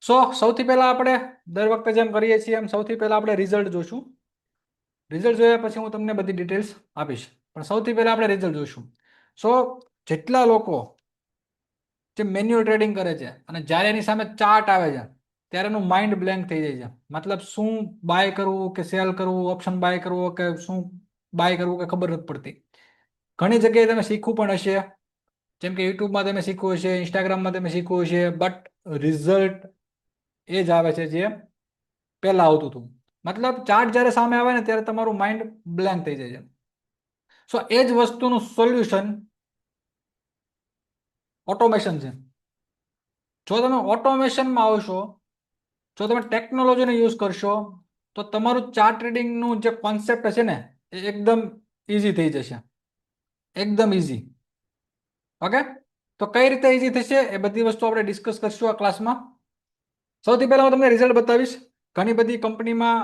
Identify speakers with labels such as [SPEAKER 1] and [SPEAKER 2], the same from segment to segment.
[SPEAKER 1] સૌથી પહેલા આપણે દર વખતે જેમ કરીએ છીએ એમ સૌથી પહેલા આપણે રિઝલ્ટ જોશું. રિઝલ્ટ જોયા પછી હું તમને બધી ડિટેલ્સ આપીશ, પણ સૌથી પહેલા આપણે રિઝલ્ટ જોશું. સો જેટલા લોકો જે મેન્યુઅલ ટ્રેડિંગ કરે છે અને જ્યારે એની સામે ચાર્ટ આવે છે ત્યારે એનું માઇન્ડ બ્લેન્ક થઈ જાય છે. મતલબ શું બાય કરવું કે સેલ કરવું, ઓપ્શન બાય કરવું કે શું બાય કરવું કે ખબર નથી પડતી. ઘણી જગ્યાએ તમે શીખવું પણ હશે, જેમ કે યુટ્યુબમાં તમે શીખવું હશે, ઇન્સ્ટાગ્રામમાં તમે શીખવું હશે, બટ રિઝલ્ટ એ જ આવે છે જે પહેલા આવતું હતું. મતલબ ચાર્ટ જ્યારે સામે આવે ને ત્યારે તમારું માઇન્ડ બ્લેન્ક થઈ જાય છે. એ જ વસ્તુનું સોલ્યુશન ઓટોમેશન છે. જો તમે ઓટોમેશનમાં આવશો, જો તમે ટેકનોલોજીનો યુઝ કરશો, તો તમારું ચાર્ટ ટ્રેડિંગનું જે કોન્સેપ્ટ છે ને એ એકદમ ઇઝી થઈ જશે, એકદમ ઇઝી. ઓકે, તો કઈ રીતે ઇઝી થશે એ બધી વસ્તુ આપણે ડિસ્કસ કરશું આ ક્લાસમાં. સૌથી પહેલા હું તમને રિઝલ્ટ બતાવીશ. ઘણી બધી કંપનીમાં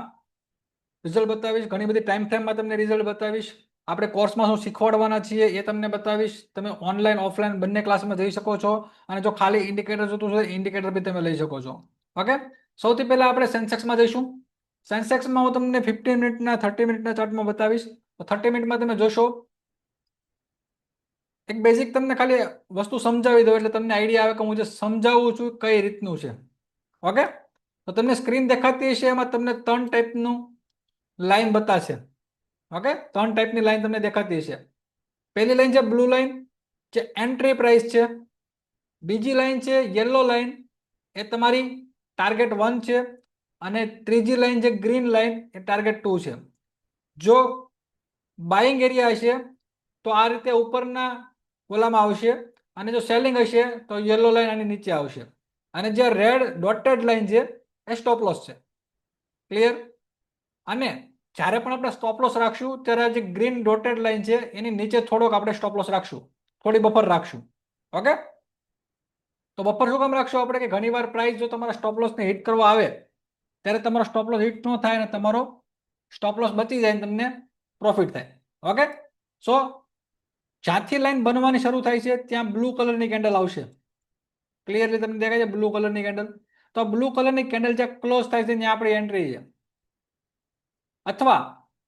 [SPEAKER 1] રિઝલ્ટ બતાવીશ, ઘણી બધી ટાઈમ ફ્રેમમાં તમને રિઝલ્ટ બતાવીશ. આપણે કોર્સમાં શું શીખવાડવાના છીએ એ તમને બતાવીશ. તમે ઓનલાઈન ઓફલાઈન બંને ક્લાસમાં જઈ શકો છો, અને જો ખાલી ઇન્ડિકેટર જોતું હોય ઇન્ડિકેટર બી તમે લઈ શકો છો. ઓકે, સૌથી પહેલા આપણે સેન્સેક્સમાં જઈશું. સેન્સેક્સમાં હું તમને 15 મિનિટના 30 મિનિટના ચાર્ટમાં બતાવીશ. તો 30 મિનિટમાં તમે જોશો, એક બેઝિક તમને ખાલી વસ્તુ સમજાવી દઉં એટલે તમને આઈડિયા આવે કે હું જે સમજાવું છું કઈ રીતનું છે. ઓકે, તો તમને સ્ક્રીન દેખાતી હશે, એમાં તમને 3 ટાઈપનું લાઈન બતાવશે. ઓકે, 3 ટાઈપની લાઈન તમને દેખાતી હશે. પહેલી લાઈન છે બ્લુ લાઈન, જે એન્ટ્રી પ્રાઇસ છે. બીજી લાઈન છે યલો લાઈન, એ તમારી ટાર્ગેટ 1 છે. અને ત્રીજી લાઈન છે ગ્રીન લાઈન, એ ટાર્ગેટ 2 છે. જો બાઇંગ એરિયા હશે તો આ રીતે ઉપરના કોલામાં આવશે, અને જો સેલિંગ હશે તો યલો લાઈન આની નીચે આવશે. અને જે રેડ ડોટેડ લાઈન છે એ સ્ટોપ લોસ છે. ક્લિયર? અને જ્યારે પણ આપણે સ્ટોપ લોસ રાખશું ત્યારે જે ગ્રીન ડોટેડ લાઈન છે એની નીચે થોડોક આપણે સ્ટોપ લોસ રાખશું, થોડી બફર રાખશું. ઓકે, તો બફર શું કામ રાખશું આપણે? કે ઘણી વાર પ્રાઇસ જો તમારા સ્ટોપ લોસને હિટ કરવા આવે ત્યારે તમારો સ્ટોપ લોસ હિટ ન થાય અને તમારો સ્ટોપ લોસ બચી જાય અને તમને પ્રોફિટ થાય. ઓકે, જ્યાંથી લાઈન બનવાની શરૂ થાય છે ત્યાં બ્લુ કલરની કેન્ડલ આવશે. ક્લિયરલી તમને દેખાય છે બ્લુ કલરની કેન્ડલ? તો બ્લુ કલરની કેન્ડલ જ્યાં ક્લોઝ થાય છે ત્યાં આપણી એન્ટ્રી છે. અથવા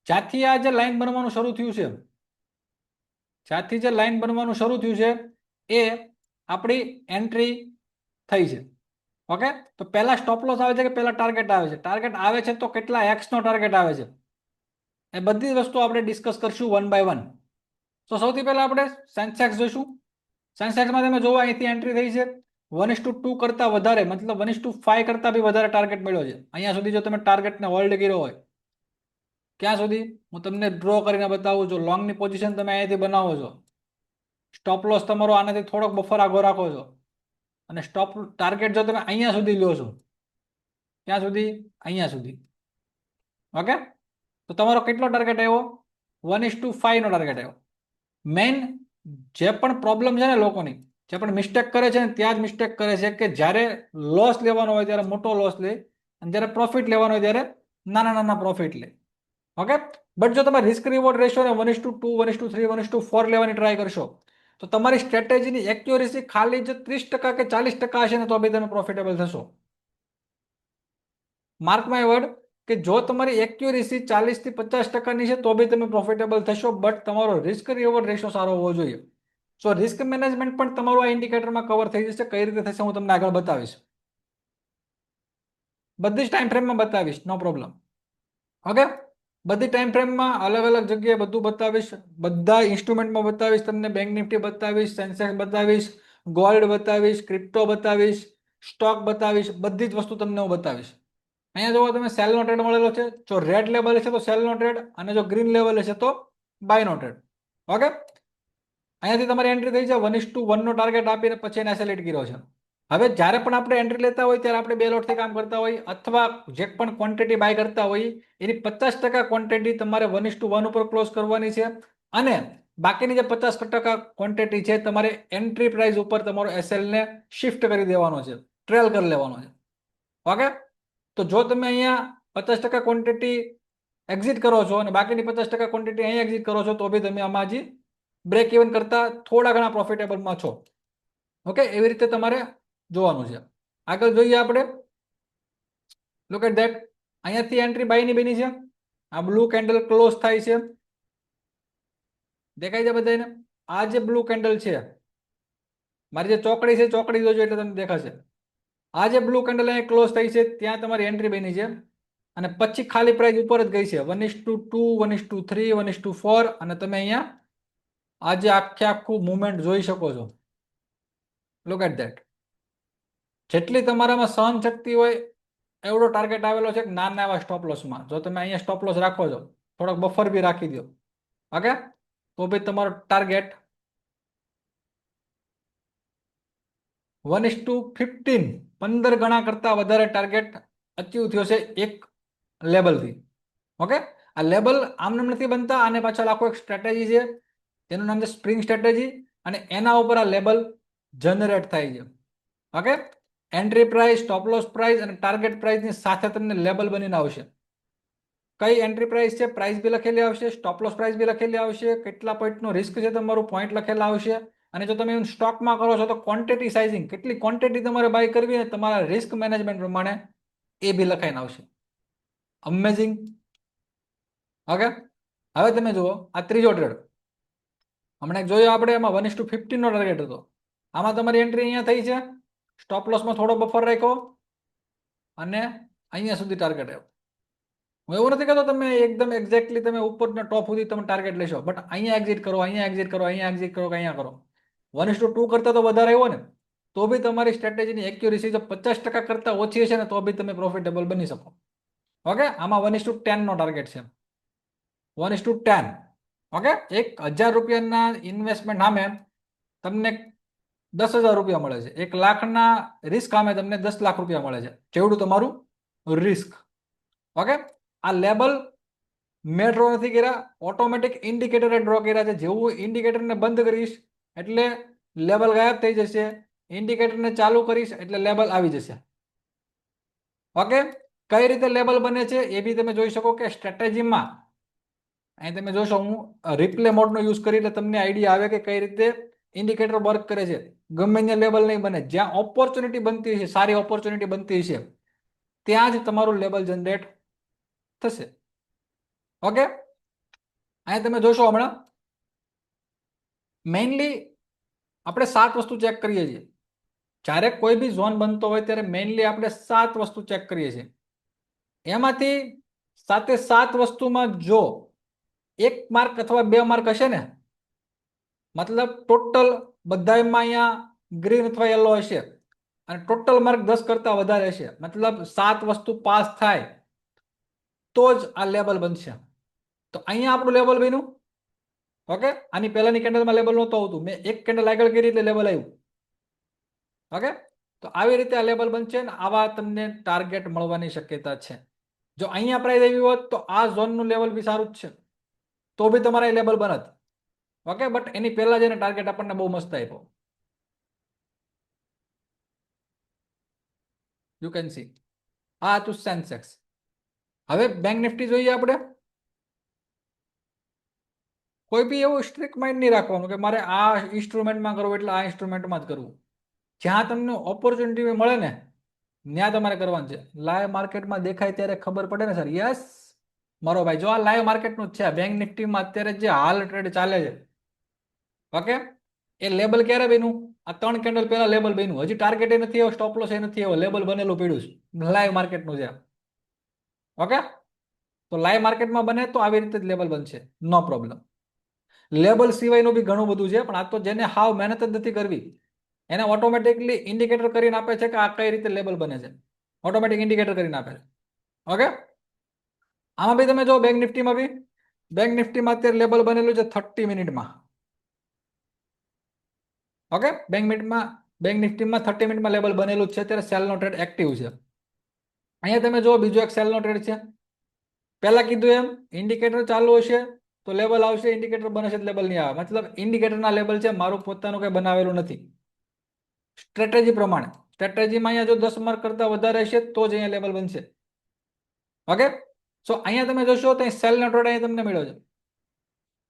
[SPEAKER 1] જ્યાંથી આ જે લાઈન બનવાનું શરૂ થયું છે, જ્યાંથી જે લાઈન બનવાનું શરૂ થયું છે એ આપણી એન્ટ્રી થઈ છે. ઓકે, તો પહેલા સ્ટોપ લોસ આવે છે કે પહેલા ટાર્ગેટ આવે છે? ટાર્ગેટ આવે છે તો કેટલા એક્સ નો ટાર્ગેટ આવે છે, એ બધી વસ્તુ આપણે ડિસ્કસ કરશું વન બાય વન. તો સૌથી પહેલા આપણે સેન્સેક્સ જોઈશું. સેન્સેક્સમાં તમે જોવો અહીંથી એન્ટ્રી થઈ છે 1:2 કરતા વધારે, મતલબ 1:5 કરતા બી વધારે ટાર્ગેટ મળ્યો છે. અહીંયા સુધી જો તમે ટાર્ગેટને હોલ્ડ કર્યો હોય, ક્યાં સુધી હું તમને ડ્રો કરીને બતાવું છું. લોંગની પોઝિશન તમે અહીંયાથી બનાવો છો, સ્ટોપ લોસ તમારો આનાથી થોડોક બફર આગો રાખો છો, અને સ્ટોપ ટાર્ગેટ જો તમે અહીંયા સુધી લ્યો છો, ક્યાં સુધી? અહીંયા સુધી. ઓકે, તો તમારો કેટલો ટાર્ગેટ આવ્યો? 1:5 નો ટાર્ગેટ આવ્યો. મેઇન જે પણ પ્રોબ્લેમ છે ને લોકોની, જે પણ મિસ્ટેક કરે છે ને ત્યાં જ મિસ્ટેક કરે છે કે જ્યારે લોસ લેવાનો હોય ત્યારે મોટો લોસ લે, અને જ્યારે પ્રોફિટ લેવાનો હોય ત્યારે નાના નાના પ્રોફિટ લે. ઓકે, બટ જો તમે રિસ્ક રિવોર્ડ રેશિયોને 1:2, 1:3, 1:4 લેવાની ટ્રાય કરશો તો તમારી સ્ટ્રેટેજીની એક્યુરેસી ખાલી જો 30% કે 40% હશે ને તો બી તમે પ્રોફિટેબલ થશો. માર્ક માય વર્ડ, કે જો તમારી એક્યુરેસી 40 થી 50%ની છે તો બી તમે પ્રોફિટેબલ થશો, બટ તમારો રિસ્ક રિવોર્ડ રેશિયો સારો હોવો જોઈએ. રિસ્ક મેનેજમેન્ટ પણ તમારું આ ઇન્ડિકેટરમાં કવર થઈ જશે. કઈ રીતે થશે હું તમને આગળ બતાવીશ, બધી જ ટાઈમ ફ્રેમમાં બતાવીશ, નો પ્રોબ્લેમ. ઓકે, બધી ટાઈમ ફ્રેમમાં અલગ અલગ જગ્યાએ બધું બતાવીશ, બધા ઇન્સ્ટ્રુમેન્ટમાં બતાવીશ તમને. બેંક નિફ્ટી બતાવીશ, સેન્સેક્સ બતાવીશ, ગોલ્ડ બતાવીશ, ક્રિપ્ટો બતાવીશ, સ્ટોક બતાવીશ, બધી જ વસ્તુ તમને હું બતાવીશ. અહીંયા જો તમે સેલ નો ટ્રેડ મળેલો છે, જો રેડ લેવલ છે તો સેલ નો ટ્રેડ, અને જો ગ્રીન લેવલ છે તો બાય નો ટ્રેડ. ઓકે, અહીંયાથી તમારી એન્ટ્રી થઈ છે 1:1 નો ટાર્ગેટ આપીને પછી એને સિલેક્ટ કર્યો છે. હવે જ્યારે પણ આપણે એન્ટ્રી લેતા હોય ત્યારે આપણે બે લોટથી કામ કરતા હોય, અથવા જે પણ ક્વોન્ટિટી બાય કરતા હોય એની 50% ક્વોન્ટિટી તમારે 1:1 ઉપર ક્લોઝ કરવાની છે, અને બાકીની જે 50% ક્વોન્ટિટી છે તમારે એન્ટ્રી પ્રાઇસ ઉપર તમારો એસએલ ને શિફ્ટ કરી દેવાનો છે, ટ્રેલ કરી લેવાનો છે. ઓકે, તો જો તમે અહીંયા 50% ક્વોન્ટિટી એક્ઝિટ કરો છો અને બાકીની 50% ક્વોન્ટિટી અહીંયા એક્ઝિટ કરો છો તો બી તમે આમાં હજી બ્રેક ઇવન કરતા થોડા ઘણા પ્રોફિટેબલમાં છો. ઓકે, એવી રીતે તમારે જોવાનું છે. આગળ જોઈએ આપણે લુક એટ ધેટ. અહીંયાથી એન્ટ્રી બાયની બની છે. આ બ્લુ કેન્ડલ ક્લોઝ થાય છે. દેખાય છે બધાને? આ જે બ્લુ કેન્ડલ છે, મારી જે ચોકડી છે ચોકડી જોજો એટલે તમને દેખાશે. આ જે બ્લુ કેન્ડલ અહીંયા ક્લોઝ થઈ છે ત્યાં તમારી એન્ટ્રી બની છે, અને પછી ખાલી પ્રાઇસ ઉપર જ ગઈ છે 1:2, 1:3, 1:4, અને તમે અહીંયા આજે આખું મુવમેન્ટ જોઈ શકો છો. Look at that. જેટલી તમારામાં સહન શક્તિ હોય એવડો ટાર્ગેટ આવેલો છે નાના એવા સ્ટોપ લોસમાં. જો તમે અહીંયા સ્ટોપ લોસ રાખો છો, થોડોક બફર બી રાખી દો, ઓકે, તો ભાઈ તમારો ટાર્ગેટ 1:15, 15 ગણા કરતા વધારે ટાર્ગેટ અચીવ થયો છે એક લેબલથી. ઓકે, આ લેબલ આમનામ નથી બનતા, આને પાછળ આખો એક સ્ટ્રેટેજી છે જેનું નામ છે સ્પ્રિંગ સ્ટ્રેટેજી, અને એના ઉપર આ લેબલ જનરેટ થાય છે. Okay, entry price, stop loss price અને ટાર્ગેટ પ્રાઇસની સાથે તમને લેબલ બનીને આવશે. કઈ એન્ટ્રી પ્રાઇસ છે, પ્રાઇસ બી લખેલી આવશે, સ્ટોપ લોસ પ્રાઇસ બી લખેલી આવશે, કેટલા પોઈન્ટનો રિસ્ક છે તમારું, પોઈન્ટ લખેલા આવશે. અને જો તમે સ્ટોકમાં કરો છો તો ક્વોન્ટિટી સાઇઝિંગ, કેટલી ક્વોન્ટિટી તમારે બાય કરવી અને તમારા રિસ્ક મેનેજમેન્ટ પ્રમાણે એ બી લખાઈને આવશે. અમેઝિંગ. ઓકે, હવે તમે જુઓ આ ત્રીજો ટ્રેડ. હમણાં જોયો આપણે, એમાં 1:15 નો ટાર્ગેટ હતો. આમાં તમારી એન્ટ્રી અહીંયા થઈ છે, સ્ટોપ લોસમાં થોડો બફર રાખ્યો અને અહીંયા સુધી ટાર્ગેટ આવ્યો. હું એવું નથી કહેતો તમે એકદમ એક્ઝેક્ટલી તમે ઉપરના ટોપ સુધી તમે ટાર્ગેટ લેશો, બટ અહીંયા એક્ઝિટ કરો, અહીંયા એક્ઝિટ કરો, અહીંયા એક્ઝિટ કરો, અહીંયા કરો. 1:2 કરતા તો વધારે આવ્યો ને, તો બી તમારી સ્ટ્રેટેજીની એક્યુરેસી જો 50% કરતા ઓછી હશે ને તો બી તમે પ્રોફિટેબલ બની શકો. ઓકે, આમાં 1:10 નો ટાર્ગેટ છે. 1:10. ઓકે, 1,000 રૂપિયાના ઇન્વેસ્ટમેન્ટ સામે તમને 10,000 રૂપિયા મળે છે. 1 લાખના રિસ્ક સામે તમને 10 લાખ રૂપિયા મળે છે, જેવડું તમારું રિસ્ક. ઓકે, આ લેબલ મેં ડ્રો નથી કર્યા, ઓટોમેટિક ઇન્ડિકેટરે ડ્રો કર્યા છે. જેવું ઇન્ડિકેટરને બંધ કરીશ એટલે લેબલ ગાયબ થઈ જશે, ઇન્ડિકેટરને ચાલુ કરીશ એટલે લેબલ આવી જશે. ઓકે, કઈ રીતે લેબલ બને છે એ બી તમે જોઈ શકો કે સ્ટ્રેટેજીમાં અહીં તમે જોશો, હું રિપ્લે મોડનો યુઝ કરી એટલે તમને આઈડિયા આવે કે કઈ રીતે ઇન્ડિકેટર વર્ક કરે છે. ગમે ત્યાં લેબલ નહીં બને, જ્યાં ઓપોર્ચ્યુનિટી બનતી છે, સારી ઓપોર્ચ્યુનિટી બનતી છે, ત્યાં જ તમારું લેબલ જનરેટ થશે. ઓકે, અહીંયા તમે જોશો હમણાં મેઇનલી આપણે 7 વસ્તુ ચેક કરીએ છીએ. જ્યારે કોઈ બી ઝોન બનતો હોય ત્યારે મેઇનલી આપણે 7 વસ્તુ ચેક કરીએ છીએ. એમાંથી 7 વસ્તુમાં જો 1 માર્ક અથવા 2 માર્ક હશે ને, મતલબ ટોટલ બધામાં અહીંયા ગ્રીન અથવા યલો હશે, અને ટોટલ માર્ક 10 કરતા વધારે હશે, મતલબ 7 વસ્તુ પાસ થાય તો જ આ લેબલ બનશે. તો અહીંયા આપણું લેબલ બન્યું. ઓકે, આની પહેલાની કેન્ડલમાં લેબલ નહોતું આવતું, મેં એક કેન્ડલ આગળ કરી એટલે લેબલ આવ્યું. ઓકે, તો આવી રીતે આ લેબલ બનશે ને આવા તમને ટાર્ગેટ મળવાની શક્યતા છે. જો અહીંયા પ્રાઇસ આવી હોત તો આ ઝોનનું લેવલ બી સારું જ છે, તો બી તમારા લેબલ બનત. ઓકે, બટ એની પહેલા જઈને ટાર્ગેટ આપણને બહુ મસ્ત આપ્યો. યુ કેન સી આ હતું સેન્સેક્સ. હવે બેંક નિફ્ટી જોઈએ આપણે. કોઈ બી એવું સ્ટ્રિક્ટ માઇન્ડ નહીં રાખવાનું કે મારે આ ઇન્સ્ટ્રુમેન્ટમાં કરવું એટલે આ ઇન્સ્ટ્રુમેન્ટમાં જ કરવું. જ્યાં તમને ઓપોર્ચ્યુનિટી મળે ને ત્યાં તમારે કરવાનું છે. લાઈવ માર્કેટમાં દેખાય ત્યારે ખબર પડે ને સર. યસ મારો ભાઈ, જો આ લાઈવ માર્કેટનું જ છે. બેંક નિફ્ટીમાં અત્યારે જે હાલ ટ્રેડ ચાલે છે, ઓકે, એ લેબલ ક્યારે બન્યું? આ 3 કેન્ડલ પહેલા લેબલ બન્યું. હજી ટાર્ગેટ એ નથી આવ્યો, સ્ટોપ લોસ એ નથી આવ્યો, લેબલ બનેલું પડ્યું છે, લાઈવ માર્કેટનું છે. ઓકે, તો લાઈવ માર્કેટમાં બને તો આવી રીતે જ લેબલ બનશે, નો પ્રોબ્લેમ. લેબલ સિવાયનું બી ઘણું બધું છે, પણ આ તો જેને હાવ મહેનત જ નથી કરવી એને ઓટોમેટિકલી ઇન્ડિકેટર કરીને આપે છે કે આ કઈ રીતે લેબલ બને છે. ઓટોમેટિક ઇન્ડિકેટર કરીને આપે છે. ઓકે, આમાં બી તમે જો બેંક નિફ્ટીમાં બી, બેંક નિફ્ટીમાં અત્યારે લેબલ બનેલું છે 30 મિનિટમાં. ઓકે, બેંક નિફ્ટીમાં 30 મિનિટમાં લેબલ બનેલું છે. અત્યારે સેલનો ટ્રેડ એક્ટિવ છે. અહીંયા તમે જો બીજો એક સેલનો ટ્રેડ છે. પહેલા કીધું એમ ઇન્ડિકેટર ચાલુ હશે તો લેબલ આવશે, ઇન્ડિકેટર બને છે લેબલ નહીં આવે. મતલબ ઇન્ડિકેટરના લેબલ છે, મારું પોતાનું કંઈ બનાવેલું નથી. સ્ટ્રેટેજી પ્રમાણે, સ્ટ્રેટેજીમાં અહીંયા જો 10 માર્ક કરતા વધારે હશે તો જ અહીંયા લેબલ બનશે. ઓકે, સો અહીંયા તમે જોશો તો સેલનો ટ્રેડ અહીંયા તમને મળ્યો છે,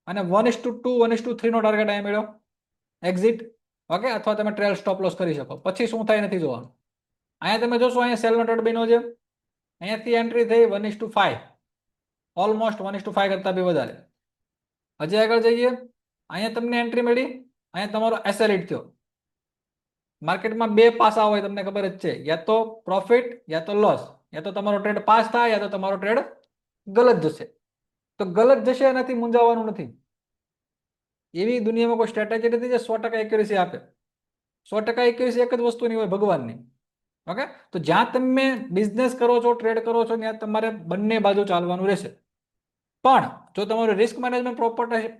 [SPEAKER 1] અને 1:2, 1:3 નો ટાર્ગેટ અહીંયા મળ્યો, એક્ઝિટ. ઓકે, અથવા તમે ટ્રેલ સ્ટોપ લોસ કરી શકો. પછી શું થાય નથી જોવાનું. અહીંયા તમે જોશો અહીંયા સેલનો ટ્રેડ બન્યો છે, અહીંયાથી એન્ટ્રી થઈ 1:5, ઓલમોસ્ટ 1:5 કરતા બી વધારે. હજી આગળ જઈએ, અહીંયા તમને એન્ટ્રી મળી, અહીંયા તમારો એસએલ હિટ થયો. માર્કેટમાં બે પાસા હોય તમને ખબર જ છે, યા તો પ્રોફિટ યા તો લોસ. યા તો તમારો ટ્રેડ પાસ થાય યા તો તમારો ટ્રેડ ગલત જશે. તો ગલત જશે એનાથી મૂંઝાવાનું નથી. એવી દુનિયામાં કોઈ સ્ટ્રેટેજી નથી જે 100% એક્યુરેસી આપે. 100% એક્યુરેસી એક જ વસ્તુની હોય, ભગવાનની. ઓકે, તો જ્યાં તમે બિઝનેસ કરો છો, ટ્રેડ કરો છો, ત્યાં તમારે બંને બાજુ ચાલવાનું રહેશે. પણ જો તમારું રિસ્ક મેનેજમેન્ટ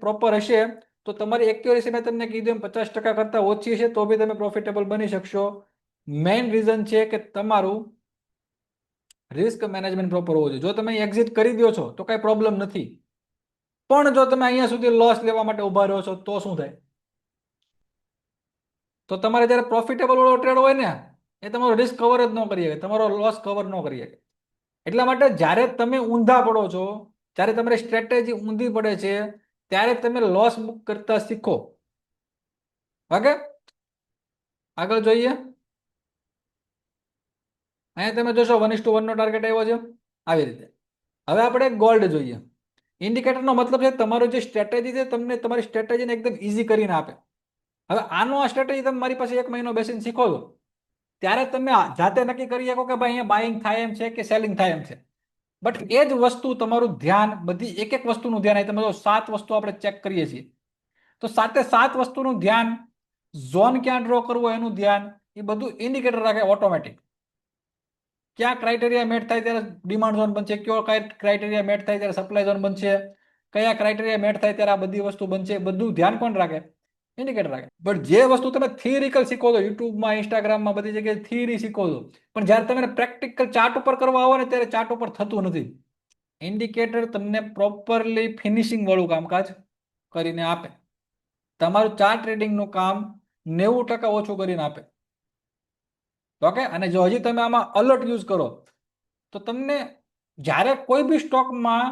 [SPEAKER 1] પ્રોપર હશે તો તમારી એક્યુરેસી મેં તમને કીધું એમ 50% કરતા ઓછી હશે તો બી તમે પ્રોફિટેબલ બની શકશો. મેઇન રીઝન છે કે તમારું રિસ્ક મેનેજમેન્ટ પ્રોપર હોવું જોઈએ. જો તમે એક્ઝિટ કરી દો છો તો કઈ પ્રોબ્લેમ નથી, પણ જો તમે અહીંયા સુધી લોસ લેવા માટે ઉભા રહ્યો છો તો શું થાય? તો તમારે જ્યારે પ્રોફિટેબલ વાળો ટ્રેડ હોય ને એ તમારો રિસ્ક કવર જ ન કરી શકે, તમારો લોસ કવર ન કરી શકે. એટલા માટે જ્યારે તમે ઊંધા પડો છો, જ્યારે તમારી સ્ટ્રેટેજી ઊંધી પડે છે, ત્યારે તમે લોસ બુક કરતા શીખો. ઓકે, આગળ જોઈએ. અહીંયા તમે જોશો 1:1 નો ટાર્ગેટ આવ્યો છે આવી રીતે. હવે આપણે ગોલ્ડ જોઈએ. ઇન્ડિકેટરનો મતલબ છે તમારું જે સ્ટ્રેટેજી છે તમને તમારી સ્ટ્રેટેજીને એકદમ ઇઝી કરીને આપે. હવે આનો આ સ્ટ્રેટેજી તમે મારી પાસે 1 મહિનો બેસીને શીખો છો ત્યારે તમે જાતે નક્કી કરી શકો કે ભાઈ અહીંયા બાઇંગ થાય એમ છે કે સેલિંગ થાય એમ છે. બટ એ જ વસ્તુ તમારું ધ્યાન, બધી એક એક વસ્તુનું ધ્યાન, તમે 7 વસ્તુ આપણે ચેક કરીએ છીએ, તો 7 વસ્તુનું ધ્યાન, ઝોન ક્યાં ડ્રો કરવો એનું ધ્યાન, એ બધું ઇન્ડિકેટર રાખે ઓટોમેટિક. ક્યાં ક્રાઇટેરિયા મેટ થાય ત્યારે ડિમાન્ડ ઝોન બનશે, કયો ક્રાઇટેરિયા મેટ થાય ત્યારે સપ્લાય ઝોન બનશે, કયા ક્રાઇટેરિયા મેટ થાય ત્યારે આ બધી વસ્તુ બનશે, બધું ધ્યાન કોણ રાખે? ઇન્ડિકેટર રાખે. બટ જે વસ્તુ તમે થિયરિકલ શીખો છો, યુટ્યુબમાં, ઇન્સ્ટાગ્રામમાં, બધી જગ્યાએ થિયરી શીખો છો, પણ જ્યારે તમે પ્રેક્ટિકલ ચાર્ટ ઉપર કરવા આવો ને ત્યારે ચાર્ટ ઉપર થતું નથી. ઇન્ડિકેટર તમને પ્રોપરલી ફિનિશિંગ વાળું કામકાજ કરીને આપે. તમારું ચાર્ટ ટ્રેડિંગનું કામ 90% ઓછું કરીને આપે. ઓકે, અને જો હજી તમે આમાં અલર્ટ યુઝ કરો તો તમને જ્યારે કોઈ બી સ્ટોકમાં,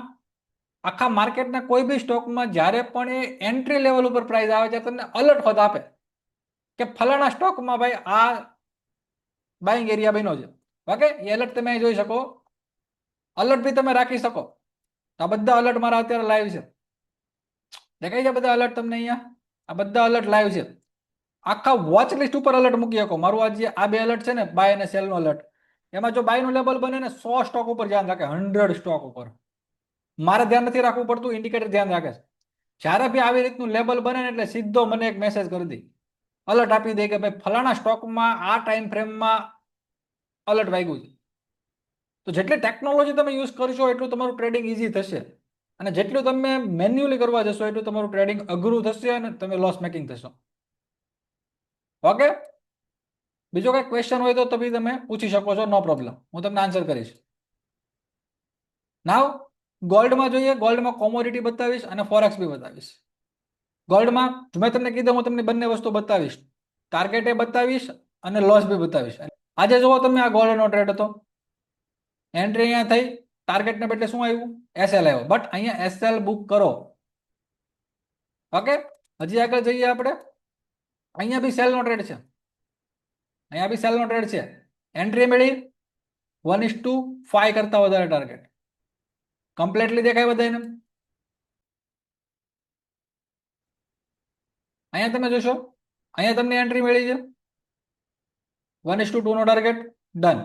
[SPEAKER 1] આખા માર્કેટના કોઈ બી સ્ટોકમાં જ્યારે પણ એ એન્ટ્રી લેવલ ઉપર પ્રાઇસ આવે ત્યારે તમને અલર્ટ હોત આપે કે ફલાણા સ્ટોકમાં ભાઈ આ બાઇંગ એરિયા બન્યો છે. ઓકે, એ એલર્ટ તમે અહીં જોઈ શકો. અલર્ટ બી તમે રાખી શકો. આ બધા અલર્ટ મારા અત્યારે લાઈવ છે, દેખાય છે બધા અલર્ટ તમને અહીંયા? આ બધા અલર્ટ લાઈવ છે. આખા વોચ લિસ્ટ ઉપર અલર્ટ મૂકી શકો. મારું આજે આ બે અલર્ટ છે ને, બાય અને સેલ નો અલર્ટ, એમાં જો બાય નું લેબલ બને ને 100 સ્ટોક ઉપર ધ્યાન રાખે, 100 સ્ટોક ઉપર. મારે ધ્યાન નથી રાખવું પડતું, ઇન્ડિકેટર ધ્યાન રાખે છે. જ્યારે બી આવી રીતનું લેબલ બને ને એટલે સીધો મને એક મેસેજ કરી દે, અલર્ટ આપી દે કે ભાઈ ફલાણા સ્ટોકમાં આ ટાઈમ ફ્રેમમાં અલર્ટ વાગ્યું છે. તો જેટલી ટેકનોલોજી તમે યુઝ કરશો એટલું તમારું ટ્રેડિંગ ઇઝી થશે, અને જેટલું તમે મેન્યુઅલી કરવા જશો એટલું તમારું ટ્રેડિંગ અઘરું થશે અને તમે લોસ મેકિંગ થશો. ઓકે, બીજો કઈ ક્વેશ્ચન હોય તો બી તમે પૂછી શકો છો, નો પ્રોબ્લેમ, હું તમને આન્સર કરીશ. નાવ ગોલ્ડમાં જોઈએ. ગોલ્ડમાં કોમોડિટી બતાવીશ અને ફોરેક્સ બી બતાવીશ. ગોલ્ડમાં મેં તમને કીધું હું તમને બંને વસ્તુ બતાવીશ, ટાર્ગેટ એ બતાવીશ અને લોસ બી બતાવીશ. આજે જુઓ તમે, આ ગોલ્ડનો ટ્રેડ હતો, એન્ટ્રી અહીંયા થઈ, ટાર્ગેટને બદલે શું આવ્યું? એસએલ આવ્યો. બટ અહીંયા એસએલ બુક કરો. ઓકે, હજી આગળ જઈએ આપણે. અહીંયા બી સેલનો ટ્રેડ છે, અહીંયા બી સેલનો ટ્રેડ છે. એન્ટ્રી મળી 1:5 કરતા વધારે ટાર્ગેટ. કમ્પ્લીટલી દેખાય બધાને? અહીંયા તમે જોશો, અહીંયા તમને એન્ટ્રી મળી છે 1:2 નો ટાર્ગેટ, ડન.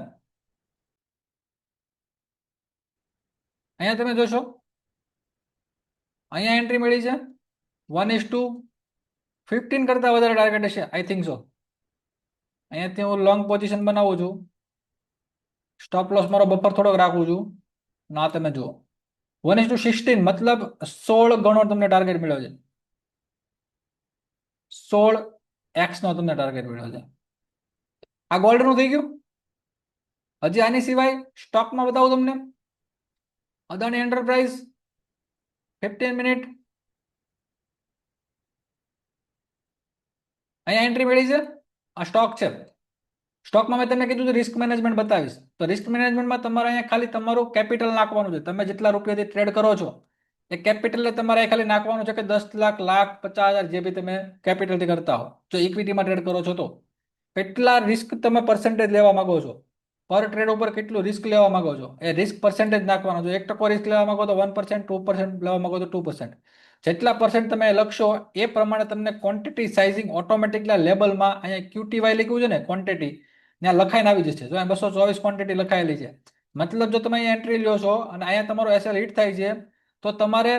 [SPEAKER 1] અહીંયા તમે જોશો, અહીંયા એન્ટ્રી મળી છે 1:15 કરતા વધારે ટાર્ગેટ હશે, આઈ થિંક સો. અહીંયાથી હું લોંગ પોઝિશન બનાવું છું, સ્ટોપ લોસ મારો બફર થોડોક રાખું છું. ના તમે જુઓ 1:16, મતલબ 16 ગણો તમને ટાર્ગેટ મળ્યો છે. 16x નો તમને ટાર્ગેટ મળ્યો છે. આ ગોલ્ડ નું થઈ ગયું. હજી આની સિવાય સ્ટોકમાં બતાવું તમને. અદાણી એન્ટરપ્રાઇઝ 15 મિનિટ, અહીંયા એન્ટ્રી મળી છે. આ સ્ટોક છે. સ્ટોકમાં મેં તમને કીધું રિસ્ક મેનેજમેન્ટ બતાવીશ. તો રિસ્ક મેનેજમેન્ટમાં તમારે અહીંયા ખાલી તમારું કેપિટલ નાખવાનું છે. તમે જેટલા રૂપિયાથી ટ્રેડ કરો છો એ કેપિટલ તમારે ખાલી નાખવાનું છે કે 10 લાખ, લાખ, 50,000 જે બી તમે કેપિટલથી કરતા હો. જો ઇક્વિટીમાં ટ્રેડ કરો છો તો કેટલા રિસ્ક તમે પર્સન્ટેજ લેવા માંગો છો પર ટ્રેડ ઉપર કેટલું રિસ્ક લેવા માંગો છો એ રિસ્ક પર્સન્ટેજ નાખવાનો છો. 1% રિસ્ક લેવા માંગો તો 1%, 2% લેવા માંગો તો 2%. જેટલા પર્સન્ટ તમે લખશો એ પ્રમાણે તમને ક્વોન્ટિટી સાઇઝિંગ ઓટોમેટિકલી લેબલમાં અહીંયા QTY લખ્યું છે ને ક્વોન્ટિટી ત્યાં લખાઈને આવી જશે. જો અહીંયા 224 ક્વોન્ટિટી લખાયેલી છે. મતલબ જો તમે અહીંયા એન્ટ્રી લ્યો છો અને અહીંયા તમારો SL હિટ થાય છે તો તમારે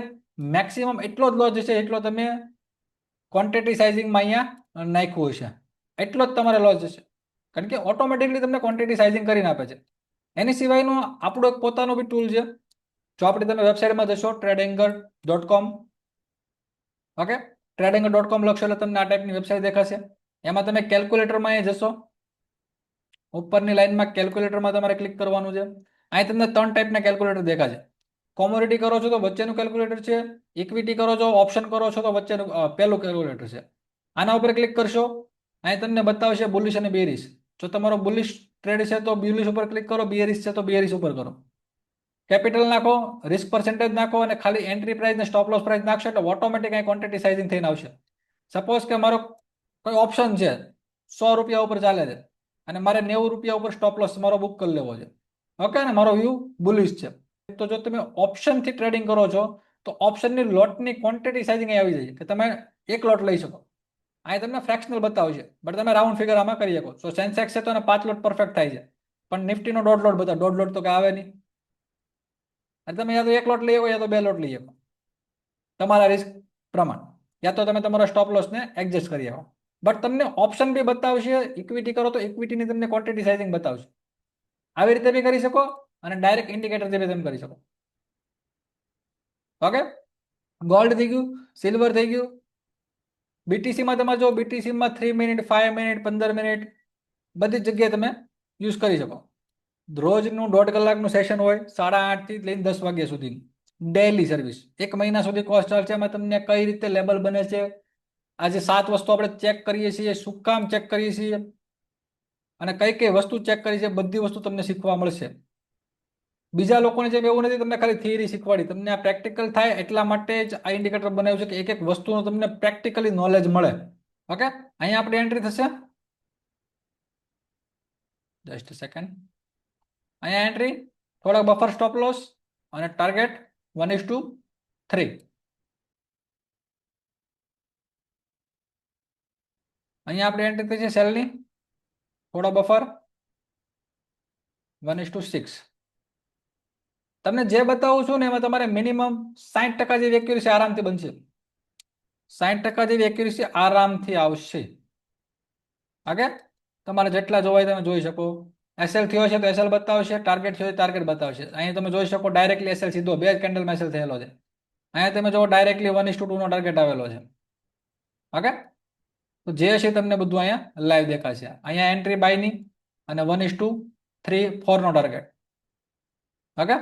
[SPEAKER 1] મેક્સિમમ એટલો જ લોસ જશે એટલો તમે ક્વોન્ટિટી સાઇઝિંગમાં અહીંયા નાખ્યું હશે, એટલો જ તમારે લોસ જશે. કારણ કે ઓટોમેટિકલી તમને ક્વોન્ટિટી સાઇઝિંગ કરીને આપે છે. એની સિવાયનું આપણું એક પોતાનું બી ટૂલ છે. જો આપણે તમે વેબસાઇટમાં જશો tradeangle.com, ઓકે, tradeangle.com લખશો એટલે તમને આ ટાઈપની વેબસાઇટ દેખાશે. એમાં તમે કેલ્ક્યુલેટરમાં અહીં જશો, ઉપરની લાઈનમાં કેલ્ક્યુલેટરમાં તમારે ક્લિક કરવાનું છે. અહીં તમને 3 ટાઈપના કેલ્ક્યુલેટર દેખાશે. કોમોડિટી કરો છો તો વચ્ચેનું કેલ્ક્યુલેટર છે, ઇક્વિટી કરો છો, ઓપ્શન કરો છો તો વચ્ચેનું પહેલું કેલ્ક્યુલેટર છે. આના ઉપર ક્લિક કરશો, અહીં તમને બતાવશે બુલિશ અને બેરિશ. જો તમારો બુલિશ ટ્રેડ છે તો બુલિશ ઉપર ક્લિક કરો, બેરિશ છે તો બેરિશ ઉપર કરો. કેપિટલ નાખો, રિસ્ક પર્સન્ટેજ નાખો અને ખાલી એન્ટ્રી પ્રાઇસ ને સ્ટોપ લોસ પ્રાઇસ નાખશો એટલે ઓટોમેટિક અહીં ક્વોન્ટિટી સાઇઝિંગ થઈને આવશે. સપોઝ કે મારો કોઈ ઓપ્શન છે 100 રૂપિયા ઉપર ચાલે છે અને મારે 90 રૂપિયા ઉપર સ્ટોપ લોસ મારો બુક કરી લેવો છે, ઓકે, ને મારો વ્યૂ બુલિશ છે, તો જો તમે ઓપ્શનથી ટ્રેડિંગ કરો છો તો ઓપ્શનની લોટની ક્વોન્ટિટી સાઇઝિંગ આવી જાય કે તમે એક લોટ લઈ શકો. અહીં તમને ફ્રેક્શનલ બતાવશે, બટ તમે રાઉન્ડ ફિગર આમાં કરી શકો. સો સેન્સેક્સ છે તો 5 લોટ પરફેક્ટ થાય છે, પણ નિફ્ટીનો 1.5 લોટ બતાવે, 1.5 લોટ તો કઈ આવે નહીં. અને તમે યા તો એક લોટ લઈ શકો યા તો 2 લોટ લઈ શકો તમારા રિસ્ક પ્રમાણે, યા તો તમે તમારા સ્ટોપ લોસને એડજસ્ટ કરી શકો. બટ તમને ઓપ્શન બી બતાવશે, ઇક્વિટી કરો તો ઇક્વિટીની તમને ક્વોન્ટિટી સાઇઝિંગ બતાવશે. આવી રીતે બી કરી શકો અને ડાયરેક્ટ ઇન્ડિકેટરથી બી તમે કરી શકો. ઓકે, ગોલ્ડ થઈ ગયું, સિલ્વર થઈ ગયું. BTCમાં તમે જો BTCમાં 3 મિનિટ, 5 મિનિટ, 15 મિનિટ બધી જગ્યાએ તમે યુઝ કરી શકો. રોજનું 1.5 કલાકનું સેશન હોય, 8:30 થી લઈને 10 વાગ્યા સુધી ડેઈલી સર્વિસ. 1 મહિના સુધી કોર્સ ચાલશે. એમાં તમને કઈ રીતે લેબલ બને છે, આજે 7 વસ્તુ આપણે ચેક કરીએ છીએ, શું કામ ચેક કરીએ છીએ અને કઈ કઈ વસ્તુ ચેક કરી છે, બધી વસ્તુ તમને શીખવા મળશે. બીજા લોકોને જેમ એવું નથી તમને ખાલી થિયરી શીખવાડી, તમને આ પ્રેક્ટિકલ થાય એટલા માટે જ આ ઇન્ડિકેટર બનાવ્યું છે કે એક એક વસ્તુનું તમને પ્રેક્ટિકલી નોલેજ મળે. ઓકે, અહીંયા આપણી એન્ટ્રી થશે, જસ્ટ સેકન્ડ. અહીંયા એન્ટ્રી, થોડા બફર સ્ટોપ લોસ અને ટાર્ગેટ 1:3. અહીંયા આપણી એન્ટ્રી થઈ છે સેલની, થોડા બફર 1:6. તમને જે બતાવું છું ને એમાં તમારે મિનિમમ 60% જેવી એક્યુરેસી આરામથી બનશે. 60% જેવી એક્યુરેસી આરામથી આવશે. ઓકે, તમારે જેટલા જોવાય તમે જોઈ શકો. SL થયો છે તો SL બતાવશે, ટાર્ગેટ થયો ટાર્ગેટ બતાવશે. અહીંયા તમે જોઈ શકો ડાયરેક્ટલી SL સીધો 2 કેન્ડલમાં SL થયેલો છે. અહીંયા તમે જો ડાયરેક્ટલી 1:2 નો ટાર્ગેટ આવેલો છે. ઓકે, તો જે છે તમને બધું અહીંયા લાઈવ દેખાશે. અહીંયા એન્ટ્રી બાયની અને 1:3, 4 નો ટાર્ગેટ. ઓકે,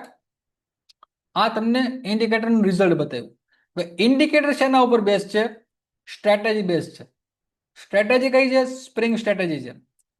[SPEAKER 1] આ તમને ઇન્ડિકેટરનું રિઝલ્ટ બતાવ્યું. હવે ઇન્ડિકેટર શેના ઉપર બેઝ છે? સ્ટ્રેટેજી બેઝ છે. સ્ટ્રેટેજી કઈ છે? સ્પ્રિંગ સ્ટ્રેટેજી છે.